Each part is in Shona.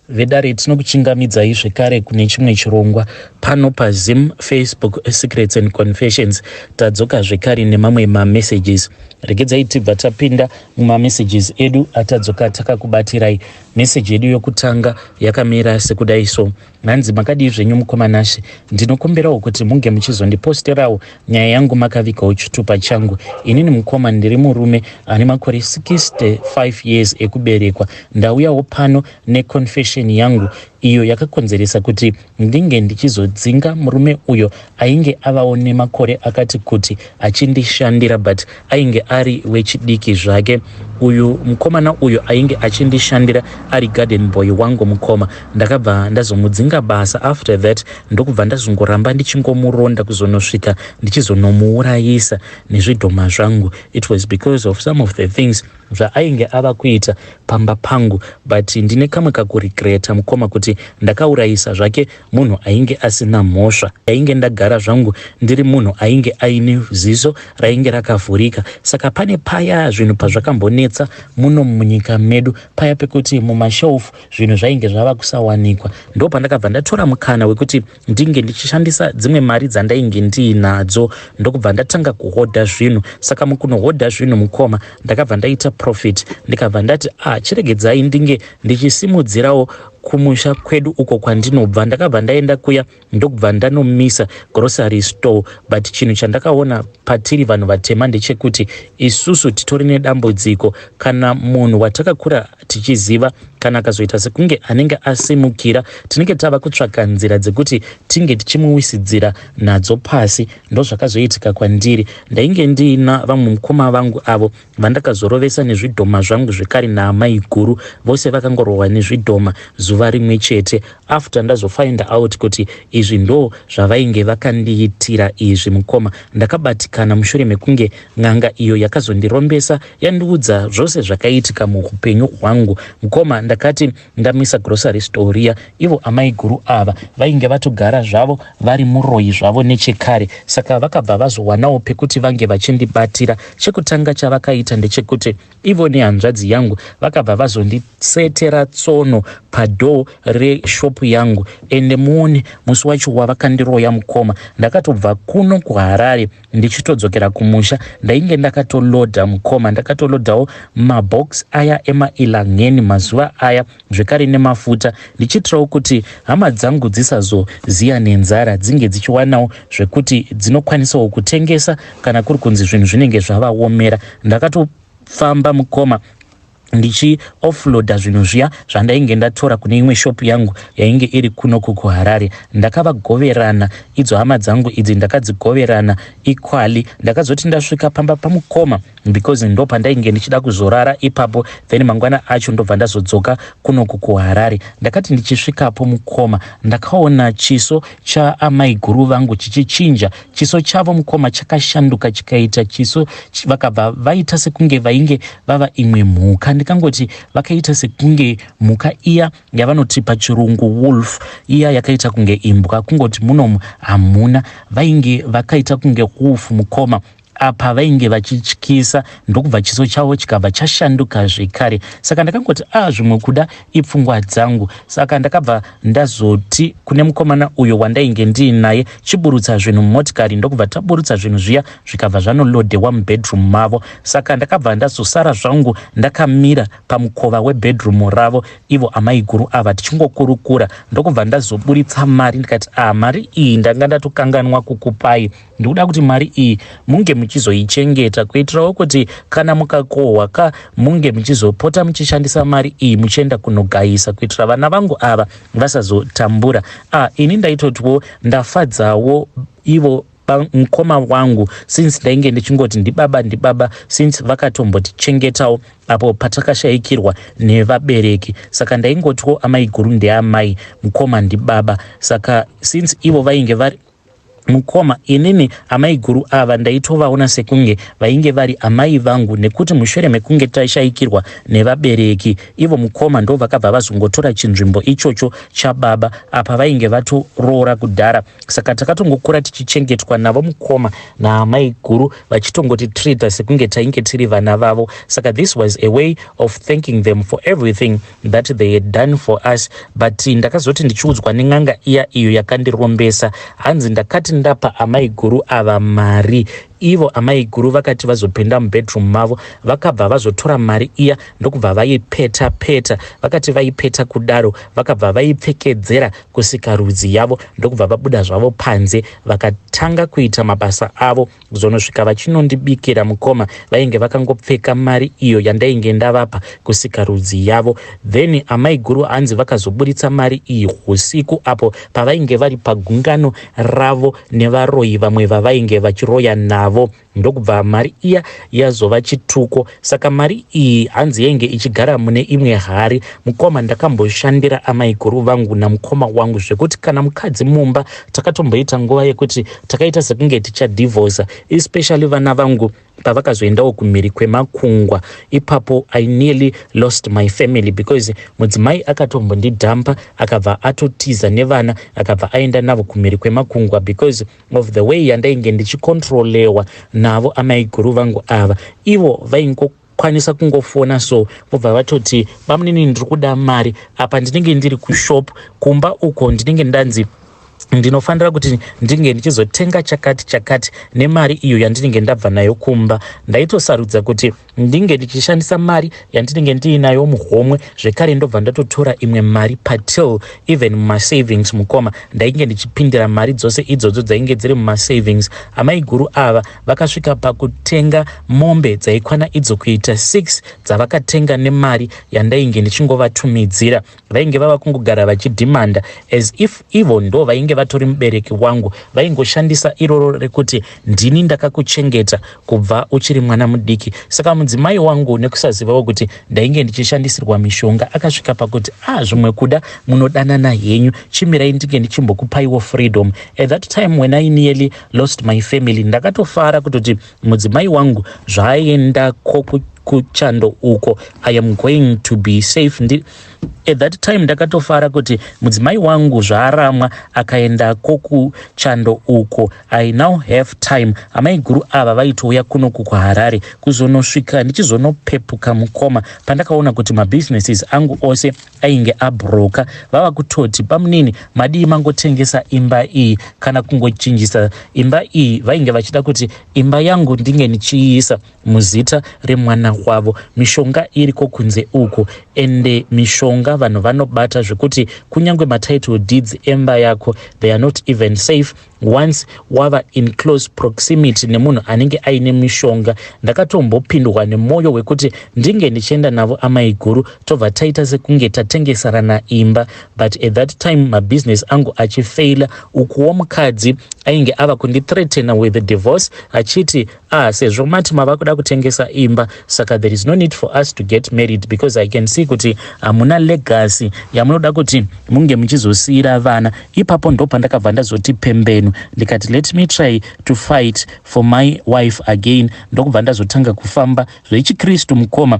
vedare tinokuchingamidzai zvekare kune chimwe chirongwa pano paZim, Facebook, Secrets and Confessions. Tadzoka zvekare nemamwe mamessages. Regedzai tibva tapinda mumamessages edu atadzoka takakubatirai. Message edu yokutanga yakamira sekudai so: Nanzi makadi zvenyu mukomanashe, ndinokumbirawo kuti munge muchizondiposterawo nyaya yangu makavikawo chitupa changu. Inini mukoma ndiri murume ane makore 65 years ekuberekwa. Ndauyawo pano neconfession yangu iyo yakakonzeresa kuti ndinge ndichizodzinga murume uyo ainge avawo nemakore akati kuti achindishandira but ainge ari wechidiki zvake. Uyu mukomana uyo ainge achindishandira ari garden boy wangu mukoma. Ndakabva ndazomudzinga basa. After that ndokubva ndazongoramba ndichingomuronda kuzonosvika ndichizonomuurayisa nezvidhoma zvangu. It was because of some of the things zvaainge ava kuita pamba pangu, but ndine kamwe kakuregreta mukoma kuti ndakaurayisa zvake munhu ainge asina mhosva. Ainge ndagara zvangu ndiri munhu ainge aine ziso rainge rakavhurika. Saka pane paya zvinhu pazvakambonetsa muno munyika medu, paya pekuti mumashelf zvinhu zvainge zvava kusawanikwa, ndo pandakabva ndatora mukana wekuti ndinge ndichishandisa dzimwe mari dzandainge ndiinadzo ndokubva ndatanga kuhodha zvinhu. Saka mukunohodha zvinhu mukoma ndakabva ndaita profit. Ndikabva ndati chiregedzai ndinge ndichisimudzirawo kumusha kwedu uko kwandinobva. Ndakabva ndaenda kuya ndokubva ndanomisa grocery store, but chinhu chandakaona patiri vanhu vatema ndechekuti isusu titori nedambudziko. Kana munhu watakakura tichiziva kana akazoita sekunge anenge asimukira, tinenge tava kutsvaka nzira dzekuti tinge tichimuwisidzira nadzo pasi. Ndo zvakazoitika kwandiri. Ndainge ndiina vamwe mukoma vangu avo vandakazorovesa nezvidhoma zvangu zvekare naamai guru, vose vakangorohwa nezvidhoma zuva rimwe chete. After ndazofind out kuti izvi ndo zvavainge vakandiitira izvi mukoma, ndakabatikana mushure mekunge n'anga iyo yakazondirombesa yandiudza zvose zvakaitika muupenyu hwangu mukoma. Ndakati ndamisa grocery store iya, ivo amai guru ava vainge vatogara zvavo vari muroyi zvavo nechekare. Saka vakabva vazowanawo pekuti vange vachindibatira. Chekutanga chavakaita ndechekuti ivo nehanzvadzi yangu vakabva vazondisetera tsono padoo reshopu yangu. Ende muone musi wacho wavakandiroya mukoma, ndakatobva kuno kuHarare ndichitodzokera kumusha. Ndainge ndakatolodha mukoma, ndakatolodhawo mabox aya emailangeni mazuva aya zvekare nemafuta, ndichitirawo kuti hama dzangu dzisazoziya nenzara, dzinge dzichiwanawo zvekuti dzinokwanisawo kutengesa kana kuri kunzi zvinhu zvinenge zvavaomera. Ndakatofamba mukoma ndichi offloada zvinhu zviya zvandainge ndatora kune imwe shop yangu yainge iri kuno kuHarare. Ndakavagoverana idzo hama dzangu idzi, ndakadzigoverana equally. Ndakazoti ndasvika pamba pamukoma because ndo pandainge ndichida kuzorara ipapo, then mangwana acho ndobva ndazodzoka kuno kuHarare. Ndakati ndichisvikapo mukoma ndakaona chiso cha amai guru vangu chichichinja. Chiso chavo mukoma chakashanduka chikaita chiso vakabva vaita sekunge vainge vava imwe mhuka. Ndikangoti vakaita sekunge mhuka iya yavanoti pachirungu wolf, iya yakaita kunge imbwa, kungoti munomu hamuna. Vainge vakaita kunge wolf mukoma. Apa vainge vachityisa, ndokubva chiso chavo chikabva chashanduka zvekare. Saka ndakangoti zvimwe kuda ipfungwa dzangu. Saka ndakabva ndazoti kune mukomana uyo wandainge ndiinaye, chiburutsa zvinhu mumotikari. Ndokubva taburutsa zvinhu zviya zvikabva zvanolodhewa mubedroom mavo. Saka ndakabva ndazosara zvangu ndakamira pamukova webedroom ravo ivo amai guru ava tichingokurukura. Ndokubva ndazoburitsa mari ndikati mari iyi ndanga ndatokanganwa kukupai, ndikuda kuti mari iyi munge muchizoichengeta kuitirawo kuti kana mukakohwa munge muchizopota muchishandisa mari iyi muchienda kunogayisa kuitira vana vangu ava vasazotambura. Ini ndaitotiwo ndafadzawo ivo mukoma wangu since ndainge ndichingoti ndibaba since vakatombotichengetawo apo patakashayikirwa nevabereki. Saka ndaingotiwo amai guru ndeamai, mukoma ndibaba. Saka since ivo vainge vari mukoma inini amai guru ava ndaitovaona sekunge vainge vari amai vangu, nekuti mushure mekunge taishayikirwa nevabereki, ivo mukoma ndo vakabva vazongotora chinzvimbo ichocho chababa apa vainge vatoroora kudhara. Saka takatongokura tichichengetwa navo mukoma naamai guru vachitongotitrita sekunge tainge tiri vana vavo. Saka this was a way of thanking them for everything that they had done for us. But ndakazoti ndichiudzwa nen'anga iya iyo yakandirombesa, hanzi ndakati ndapa amai guru ava mari, ivo amai guru vakati vazopinda mubedroom mavo vakabva vazotora mari iya ndokubva vaipeta peta. Vakati vaipeta kudaro vakabva vaipfekedzera kusikarudzi yavo ndokubva vabuda zvavo panze vakatanga kuita mabasa avo. Zonosvika vachinondibikira mukoma vainge vakangopfeka mari iyo yandainge ndavapa kusikarudzi yavo. Then amai guru hanzi vakazoburitsa mari iyi usiku apo pavainge vari pagungano ravo nevaroyi vamwe vavainge vachiroya navo, ndokubva mari iya yazova chituko. Saka mari iyi hanzi yainge ichigara mune imwe hari. Mukoma ndakamboshandira amai guru vangu namukoma wangu zvekuti kana mukadzi mumba takatomboita nguva yekuti takaita sekunge tichadivhosa, especially vana vangu pavakazoendawo kumhiri kwemakungwa. Ipapo I nearly lost my family because mudzimai akatombondidhampa akabva atotiza nevana akabva aenda navo kumhiri kwemakungwa because of the way yandainge ndichikontrolewa navo amai guru vangu ava. Ivo vaingokwanisa kungofona so vobva vatoti bamunini ndiri kuda mari apa ndinenge ndiri kushop kumba uko ndinenge ndanzi ndinofanira kuti ndinge ndichizotenga chakati nemari iyo yandinenge ndabva nayo kumba. Ndaitosarudza kuti ndinge ndichishandisa mari yandinenge ndiinayo muhomwe, zvekare ndobva ndatotora imwe mari patil even mumasavings mukoma ndainge ndichipindira mari dzose idzodzo dzainge dziri mumasavings. Amai guru ava vakasvika pakutenga mombe dzaikwana idzo kuita 6 dzavakatenga nemari yandainge ndichingovatumidzira. Vainge vava kungogara vachidhimanda as if ivo ndo vainge vatori mubereki wangu, vaingoshandisa iroro rekuti ndini ndakakuchengeta kubva uchiri mwana mudiki. Saka mudzimai wangu nekusazivawo kuti ndainge ndichishandisirwa mishonga akasvika pakuti zvimwe kuda munodanana henyu, chimirai ndinge ndichimbokupaiwo freedom. At that time when I nearly lost my family ndakatofara kutoti mudzimai wangu zvaaenda kuchando uko I am going to be safe. At that time ndakatofara kuti mudzimai wangu zvaaramwa akaenda kuchando uko I now have time. Amai guru ava vaitouya kunoku kuHarare kuzonosvika ndichizonopepuka mukoma pandakaona kuti mabusinesses angu ose ainge abroka. Vava kutoti pamunini madii mangotengesa imba iyi kana kungochinjisa imba iyi. Vainge vachida kuti imba yangu ndinge nichiisa muzita remwana wavo, mishonga iriko kunze uko. Ende mishonga vanhu vanobata zvekuti kunyange matitle deeds emba yako they are not even safe once wava in close proximity nemunhu anenge aine mishonga. Ndakatombopindwa nemwoyo wekuti ndinge ndichienda navo amai guru tobva taita sekunge tatengesarana imba, but at that time mabusiness angu achifeila. Ukuwo mukadzi ainge ava kundithreatena with the divorce achiti sezvo mati mava kuda kutengesa imba saka there is no need for us to get married because I can see kuti hamuna legacy yamunoda kuti munge muchizosiyira vana. Ipapo ndo pandakabva ndazoti pembenu ndikati let me try to fight for my wife again. Ndokubva ndazotanga kufamba zvechikristu mukoma.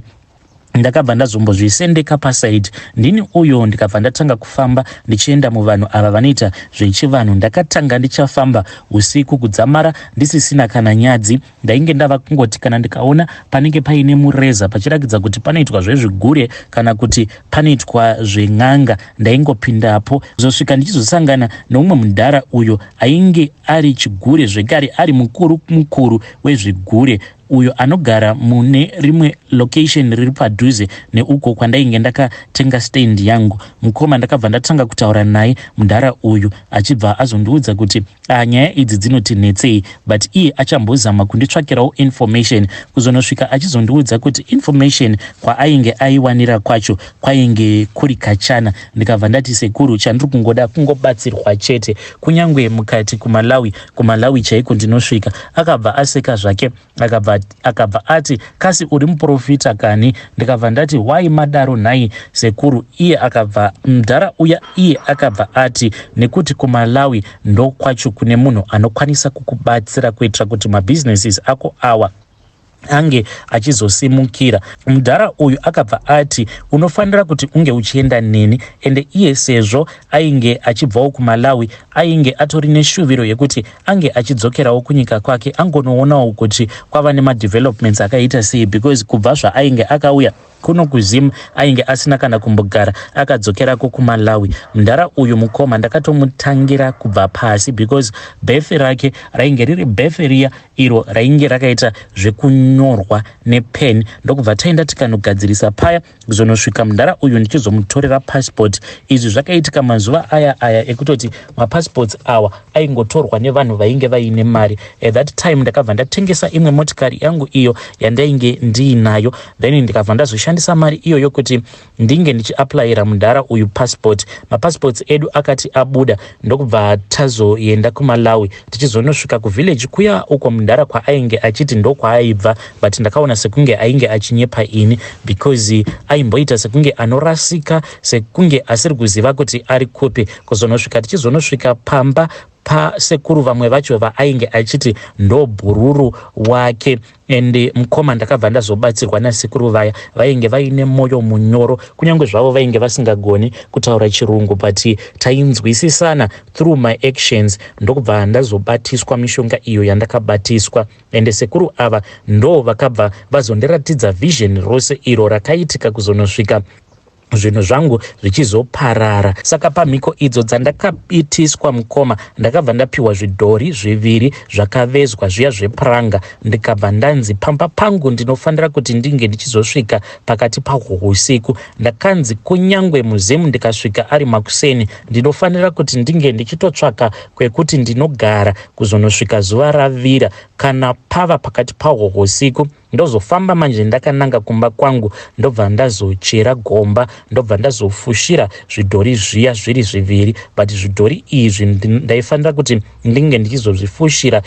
Ndakabva ndazombozvisendeka pasaidi ndini uyo ndikabva ndatanga kufamba ndichienda muvanhu ava vanoita zvechivanhu. Ndakatanga ndichafamba usiku kudzamara ndisisina kana nyadzi. Ndainge ndava kungoti kana ndikaona panenge paine mureza pachirakidza kuti panoitwa zvezvigure kana kuti panoitwa zven'anga ndaingopindapo. Zosvika ndichizosangana neumwe mudhara uyo ainge ari chigure zvekare ari mukuru wezvigure uyo anogara mune rimwe location riri padhuze neuko kwandainge ndakatenga stand yangu. Mukoma ndakabva ndatanga kutaura naye mudhara uyu achibva azondiudza kuti nyaya idzi dzinotinetsei, but iye achambozama kunditsvakirawo information kuzonosvika achizondiudza kuti information kwaainge aiwanira kwacho kwainge kuri kachana. Ndikabva ndati sekuru chandiri kungoda kungobatsirwa chete, kunyange mukati kumalawi chaiko ndinosvika. Akabva aseka zvake akabva akabva ati kasi uri muprofita kani, ndikabva ndati wai madaro nhai sekuru. Iye akabva mudhara uya iye akabva ati nekuti kuMalawi ndo kwacho kune munhu anokwanisa kukubatsira kuitira kuti mabusinesses ako awa ange achizosimukira. Mudhara uyu akabva ati unofanira kuti unge uchienda neni, ende iye sezvo ainge achibvawo kuMalawi ainge atori neshuviro yekuti ange achidzokerawo kunyika kwake angonoonawo kuti kwava nemadevelopments akaita sei, because kubva zvaainge akauya kuno kuZim ainge asina kana kumbogara, akadzokerako kuMalawi. Mudhara uyu mukoma ndakatomutangira kubva pasi because bhefe rake rainge riri bhefe riya iro rainge rakaita zvekunyorwa nepeni. Ndokubva taenda tikanogadzirisa paya kuzonosvika mudhara uyu ndichizomutorera passport. Izvi zvakaitika mazuva aya ekutoti mapassports awa aingotorwa nevanhu vainge vaine mari. At that time ndakabva ndatengesa imwe motikari yangu iyo yandainge ndiinayo, then ndikabva ndazoshandisa mari iyo yokuti ndinge ndichiaplayira mudhara uyu passport. Mapassports edu akati abuda, ndokubva tazoenda kuMalawi tichizonosvika kuvillage kuya uko mudhara kwaainge achiti ndokwaaibva, but ndakaona sekunge ainge achinyepa ini because aimboita sekunge anorasika, sekunge asiri kuziva kuti ari kupi. Kuzonosvika tichizonosvika pamba pasekuru vamwe vacho vaainge achiti ndo bhururu wake, ende mukoma ndakabva ndazobatsirwa nasekuru vaya vainge vaine moyo munyoro, kunyange zvavo vainge vasingagoni kutaura chirungu, but tainzwisisana through my actions. Ndokubva ndazobatiswa mishonga iyo yandakabatiswa, ende sekuru ava ndo vakabva vazondiratidza vision rose iro rakaitika kuzonosvika zvinhu zvangu zvichizoparara. Saka pamhiko idzo dzandakabitiswa mukoma ndakabva ndapiwa zvidhori zviviri zvakavezwa zviya zvepuranga, ndikabva ndanzi pamba pangu ndinofanira kuti ndinge ndichizosvika pakati pahwo usiku. Ndakanzi kunyangwe muZimu ndikasvika ari makuseni ndinofanira kuti ndinge ndichitotsvaka kwekuti ndinogara kuzonosvika zuva ravira. Kana pava pakati pahwo usiku ndozofamba manje ndakananga kumba kwangu, ndobva ndazochera gomba, ndobva ndazofushira zvidhori zviya zviri zviviri, but zvidhori izvi ndaifanira kuti ndinge ndichizozvifushira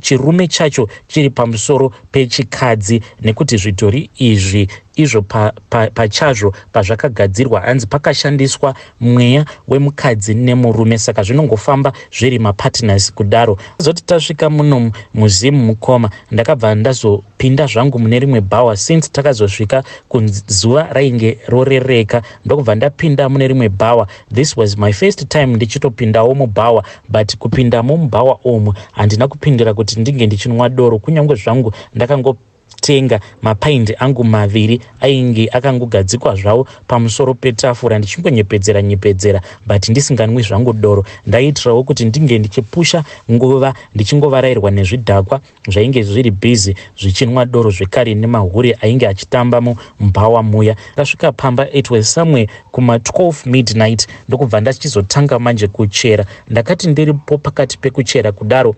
chirume chacho chiri pamusoro pechikadzi, nekuti zvidhori izvi izvo pachazvo pazvakagadzirwa hanzi pakashandiswa mweya wemukadzi nemurume, saka zvinongofamba zviri mapartners kudaro. Zoti tasvika muno muZimu mukoma ndakabva ndazopinda zvangu mune rimwe bhawa, since takazosvika kuzuva rainge rorereka ndokubva ndapinda mune rimwe bhawa. This was my first time ndichitopindawo mubhawa, but kupindamo mubhawa omwe handina kupindira kuti ndinge ndichinwa doro, kunyange zvangu ndakangotenga mapaindi angu maviri ainge akangogadzikwa zvawo pamusoro petafura ndichingonyepedzera, but ndisinganwi zvangu doro. Ndaitirawo kuti ndinge ndichipusha nguva ndichingovarayirwa nezvidhakwa zvainge zviri busy zvichinwa doro zvekare nemahuri ainge achitambamo mubhawa muya. Ndasvika pamba it was somewhere kuma 12 midnight ndokubva ndachizotanga manje kuchera. Ndakati ndiripo pakati pekuchera kudaro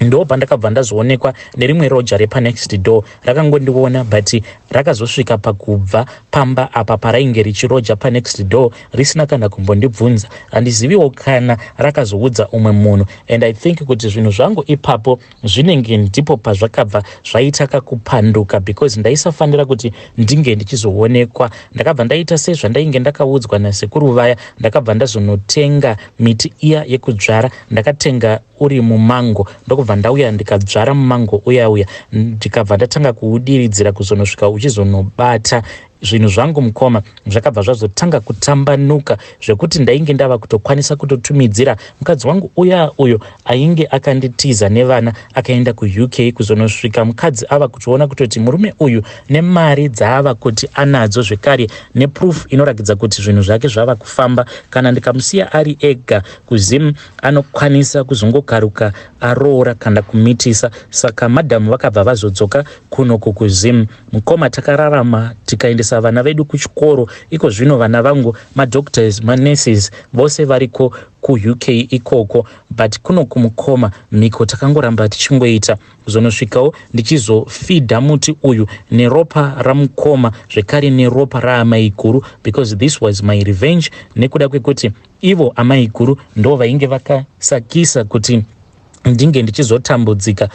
ndo pandakabva ndazoonekwa nerimwe roja repa next door rakangondiona, but rakazosvika pakubva pamba apa parainge richiroja pa next door risina kana kumbondibvunza. Handiziviwo kana rakazoudza umwe munhu, and I think kuti zvinhu zvangu ipapo zvinenge ndipo pazvakabva zvaitaka kupanduka, because ndaisafanira kuti ndinge ndichizoonekwa. Ndakabva ndaita sezvandainge ndakaudzwa nasekuru vaya, ndakabva ndazonotenga miti iya yekudzvara. Ndakatenga uri mumango, ndokubva ndauya ndikadzvara mumango uya ndikabva ndatanga kuudiridzira kuzonosvika uchizonobata. Zvinhu zvangu mukoma zvakabva zvazotanga kutambanuka zvekuti ndainge ndava kutokwanisa kutotumidzira mukadzi wangu uyo ainge akanditiza nevana akaenda kuUK kuzonosvika mukadzi ava kutoona kutoti murume uyu nemari dzaava kuti anadzo zvekare neproof inoratidza kuti zvinhu zvake zvava kufamba. Kana ndikamusiya ari ega kuZimu anokwanisa kuzongokaruka aroora kana kumitisa. Saka madhamu vakabva vazodzoka kunoko kuZimu. Mukoma takararama tikaendesa vana vedu kuchikoro. Iko zvino vana vangu madoctors manurses vose variko kuUK ikoko, but kuno kumukoma miko takangoramba tichingoita kuzonosvikawo ndichizofidha muti uyu neropa ramukoma zvekare neropa raamai guru, because this was my revenge, nekuda kwekuti ivo amai guru ndo vainge vakasakisa kuti ndinge ndichizotambudzika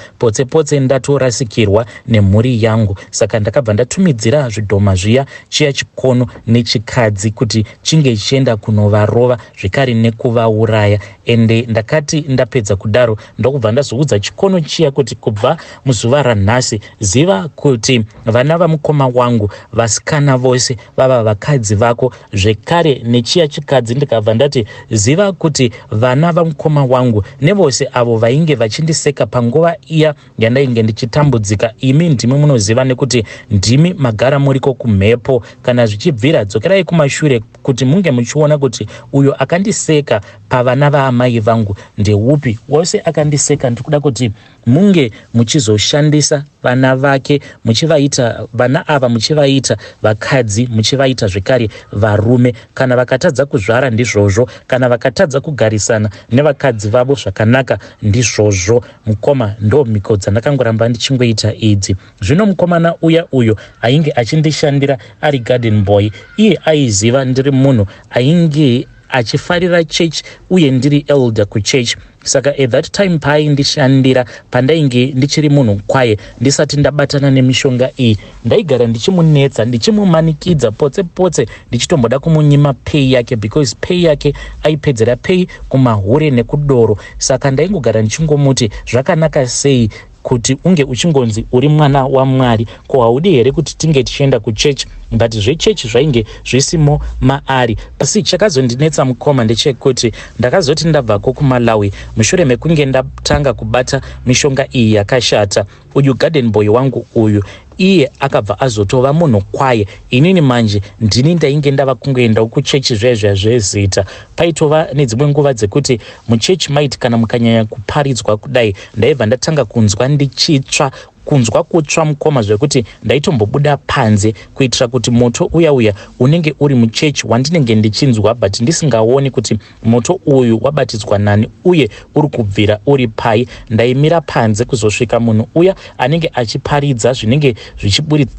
potse ndatorasikirwa nemhuri yangu. Saka ndakabva ndatumidzira zvidhoma zviya chiya chikono nechikadzi kuti chinge chichienda kunovarova zvekare nekuvauraya. Ende ndakati ndapedza kudaro ndokubva ndazoudza chikono chiya kuti kubva muzuva ranhasi ziva kuti vana vamukoma wangu vasikana vose vava vakadzi vako. Zvekare nechiya chikadzi ndikabva ndati ziva kuti vana vamukoma wangu nevose avo vainge vachindiseka panguva iya yandainge ndichitambudzika, imi ndimi munoziva nekuti ndimi magara muriko kumhepo. Kana zvichibvira dzokerai kumashure kuti munge muchiona kuti uyo akandiseka pavana vaamai vangu ndeupi. Wose akandiseka ndikuda kuti munge muchizoshandisa vana vake muchivaita vana ava muchivaita vakadzi muchivaita zvekare varume. Kana vakatadza kuzvara ndizvozvo, kana vakatadza kugarisana nevakadzi vavo zvakanaka ndizvozvo. Mukoma ndo mhiko dzandakangoramba ndichingoita idzi. Zvino mukomana uyo ainge achindishandira ari garden boy, iye aiziva ndiri munhu ainge achifarira church uye ndiri elder kuchurch. Saka at that time paaindishandira pandainge ndichiri munhu kwaye ndisati ndabatana nemishonga iyi, ndaigara ndichimunetsa ndichimumanikidza potse ndichitomboda kumunyima pay yake, because pay yake aipedzera pay kumahure nekudoro. Saka ndaingogara ndichingomuti zvakanaka sei kuti unge uchingonzi uri mwana waMwari, ko haudi here kuti tinge tichienda kuchechi? But zvechechi zvainge zvisimo maari. Pasi chakazondinetsa mukoma ndechekuti ndakazoti ndabvako kuMalawi mushure mekunge ndatanga kubata mishonga iyi yakashata, uyu garden boy wangu uyu iye akabva azotova munhu kwaye. Inini manje ndini ndainge ndava kungoenda kuchechi zvezita. Paitova nedzimwe nguva dzekuti muchechi maiti kana mukanyanya kuparidzwa kudai ndaibva ndatanga kunzwa ndichitsva, kunzwa kutsva mukoma zvekuti ndaitombobuda panze kuitira kuti moto uya unenge uri muchechi wandinenge ndichinzwa but ndisingaoni kuti moto uyu wabatidzwa nani uye uri kubvira uri pai. Ndaimira panze kuzosvika munhu uya anenge achiparidza zvinenge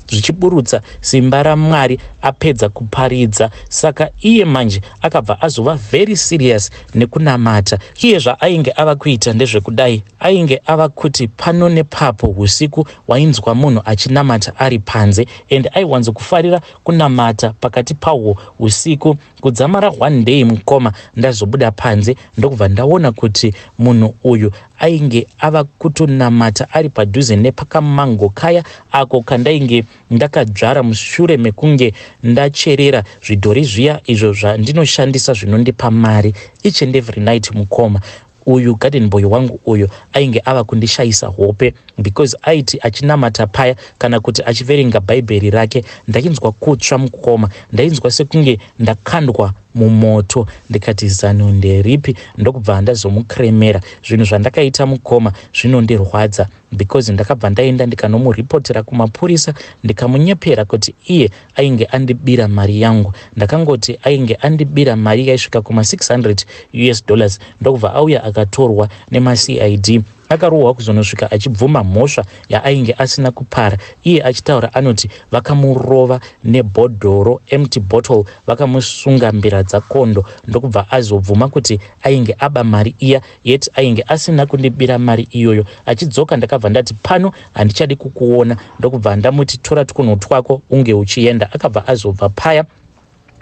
zvichiburutsa simba raMwari apedza kuparidza. Saka iye manje akabva azova very serious nekunamata. Iye zvaainge ava kuita ndezvekudai, ainge ava kuti pano nepapo usiku wainzwa munhu achinamata ari panze, and aiwanzo kufarira kunamata pakati pawo usiku. Kudzamara one day mukoma ndazobuda panze ndokubva ndaona kuti munhu uyu ainge ava kutonamata ari padhuze nepakamango kaya ako kandainge ndakadzvara mushure mekunge ndacherera zvidhori zviya izvo zvandinoshandisa zvinondipa mari each and every night. Mukoma uyu garden boy wangu uyu ainge ava kundishayisa hope, because aiti achinamata paya kana kuti achiverenga bhaibheri rake ndainzwa kutsva mukoma, ndainzwa sekunge ndakandwa mumoto. Ndikati zano nderipi? Ndokubva ndazomukremera. Zvinhu zvandakaita mukoma zvinondirwadza, because ndakabva ndaenda ndikanomuripotera kumapurisa ndikamunyepera kuti iye ainge andibira mari yangu. Ndakangoti ainge andibira mari yaisvika kuma$600 US. Ndokubva auya akatorwa nemaCID akarohwa kuzonosvika achibvuma mhosva yaainge asina kupara. Iye achitaura anoti vakamurova nebhodhoro empty bottle, vakamusunga mbira dzakondo. Ndokubva azobvuma kuti ainge aba mari iya, yet ainge asina kundibira mari iyoyo. Achidzoka ndakabva ndati pano handichadi kukuona. Ndokubva ndamuti tora tukunhu twako unge uchienda. Akabva azobva paya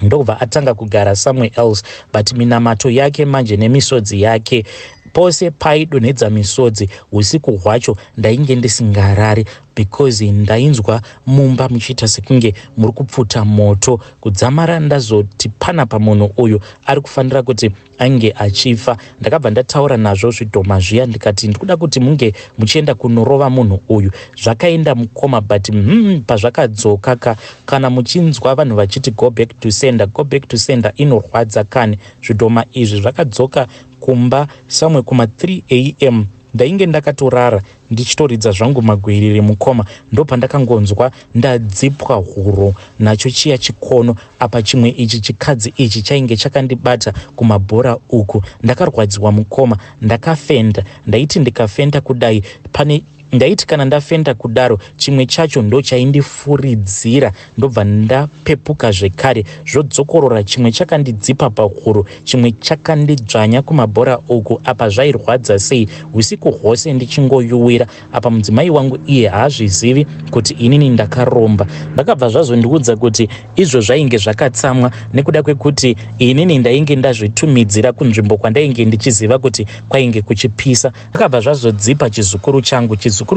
ndokubva atanga kugara somewhere else, but minamato yake manje nemisodzi yake pose paidonhedza misodzi usiku hwacho ndainge ndisingarari, because ndainzwa mumba muchiita sekunge muri kupfuta moto. Kudzamara ndazoti pana pamunhu uyu ari kufanira kuti ainge achifa. Ndakabva ndataura nazvo zvidhoma zviya ndikati ndikuda kuti munge muchienda kunorova munhu uyu. Zvakaenda mukoma, but pazvakadzoka kana muchinzwa vanhu vachiti go back to sender inorwadza kani. Zvidhoma izvi zvakadzoka kumba samwe kuma 3 AM. Ndainge ndakatorara ndichitoridza zvangu magwiriri mukoma, ndopandakangonzwa ndadzipwa huro nacho chiya chikono apa chimwe ichi chikadzi ichi chainge chakandibata kumabhora uku. Ndakarwadziwa mukoma, ndakafenda. Ndaiti ndikafenda kudai pane ndaiti kana ndafenda kudaro chimwe chacho ndo chaindifuridzira ndobva ndapepuka zvekare zvodzokorora. Chimwe chakandidzipa pahuro, chimwe chakandidzvanya kumabhora uku. Apa zvairwadza sei usiku hwose ndichingoyuwira. Apa mudzimai wangu iye haazvizivi kuti inini ndakaromba. Ndakabva zvazondiudza kuti izvo zvainge zvakatsamwa nekuda kwekuti inini ndainge ndazvitumidzira kunzvimbo kwandainge ndichiziva kuti kwainge kuchipisa. Ndakabva zvazodzipa chizukuru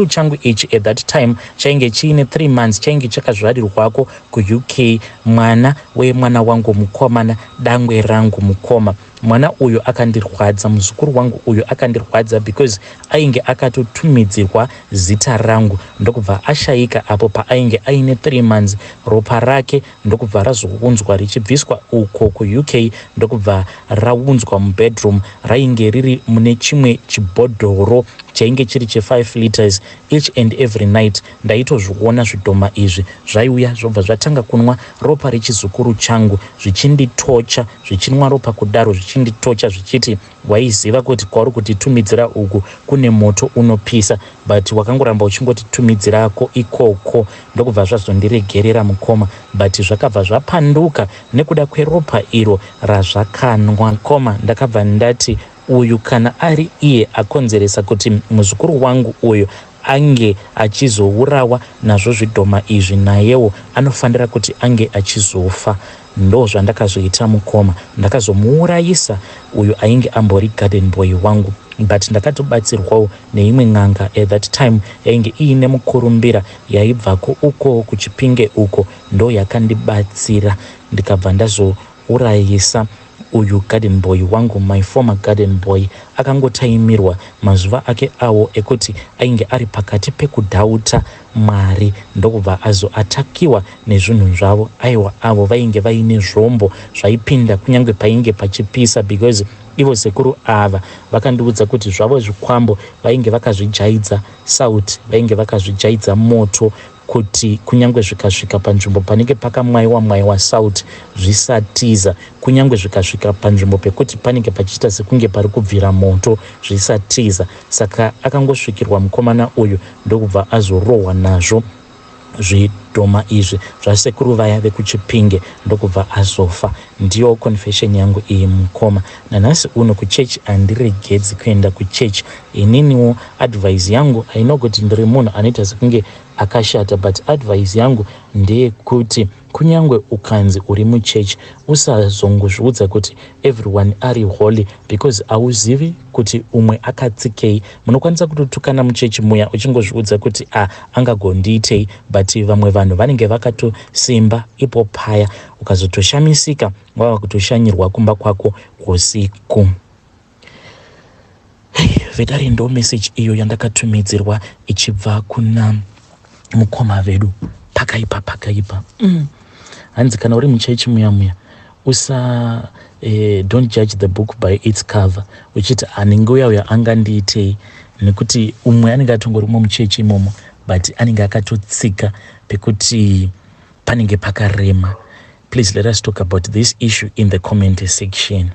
changu ichi at that time chainge chiine 3 months, chainge chakazvarirwako kuUK, mwana wemwana wangu mukomana, dangwe rangu mukoma. Mwana uyo akandirwadza, muzukuru wangu uyo akandirwadza because ainge akatotumidzirwa zita rangu. Ndokubva ashayika apo paainge aine 3 months. Ropa rake ndokubva razounzwa richibviswa uko kuUK, ndokubva raunzwa mubedroom. Rainge riri mune chimwe chibhodhoro chainge chiri 5 liters each and every night. Ndaitozviona zvidhoma izvi zvaiuya zvobva zvatanga kunwa ropa rechizukuru changu, zvichinditocha, zvichinwa ropa kudaro, zvichinditocha, zvichiti waiziva kuti kwauri kutitumidzira uku kune moto unopisa, but wakangoramba uchingotitumidzirako ikoko. Ndokubva zvazondiregerera mukoma, but zvakabva zvapanduka nekuda kweropa iro razvakanwa. Koma ndakabva ndati uyu kana ari iye akonzeresa kuti muzukuru wangu uyu ange achizourawa nazvo zvidhoma izvi, nayewo anofanira kuti ange achizofa. Ndo zvandakazoita mukoma, ndakazomuurayisa uyu ainge ambori garden boy wangu. But ndakatobatsirwawo neimwe n'anga at that time yainge iine mukurumbira yaibvako uko kuChipinge uko, ndo yakandibatsira. Ndikabva ndazourayisa uyu garden boy wangu, my former garden boy. Akangotaimirwa mazuva ake awo ekuti ainge ari pakati pekudhauta Mwari, ndokubva azoatakiwa nezvinhu zvavo. Aiwa, avo vainge vaine zvombo zvaipinda kunyange painge pachipisa, because ivo sekuru ava vakandiudza kuti zvavo zvikwambo vainge vakazvijaidza sauti, vainge vakazvijaidza moto, kuti kunyange zvikasvika panzvimbo panenge pakamwaiwa sauti zvisatiza, kunyange zvikasvika panzvimbo pekuti panenge pachiita sekunge pari kubvira moto zvisatiza. Saka akangosvikirwa mukomana uyu ndokubva azorohwa nazvo zvidhoma izvi zvasekuru vaya vekuChipinge, ndokubva azofa. Ndiyo confession yangu iyi mukoma. Nanhasi uno kuchechi handiregedzi kuenda kuchechi. Ininiwo advice yangu, haino kuti ndiri munhu anoita sekunge akashata, but advice yangu ndeyekuti kunyange ukanzi uri muchechi usazongozviudza kuti everyone ari holy, because hauzivi kuti umwe akatsikei. Munokwanisa kutotukana muchechi muya uchingozviudza kuti angagondiitei, but vamwe vanhu vanenge vakatosimba ipo paya, ukazotoshamisika wava kutoshanyirwa kumba kwako usiku. Vedari ndo message iyo yandakatumidzirwa ichibva kuna mukoma vedu. Pakaipa. Hanzi kana uri muchechi muya don't judge the book by its cover, uchiti anenge uya angandiitei, nekuti umwe anenge atongorimo muchechi imomo, but anenge akatotsika pekuti panenge pakarema. Please let us talk about this issue in the comment section.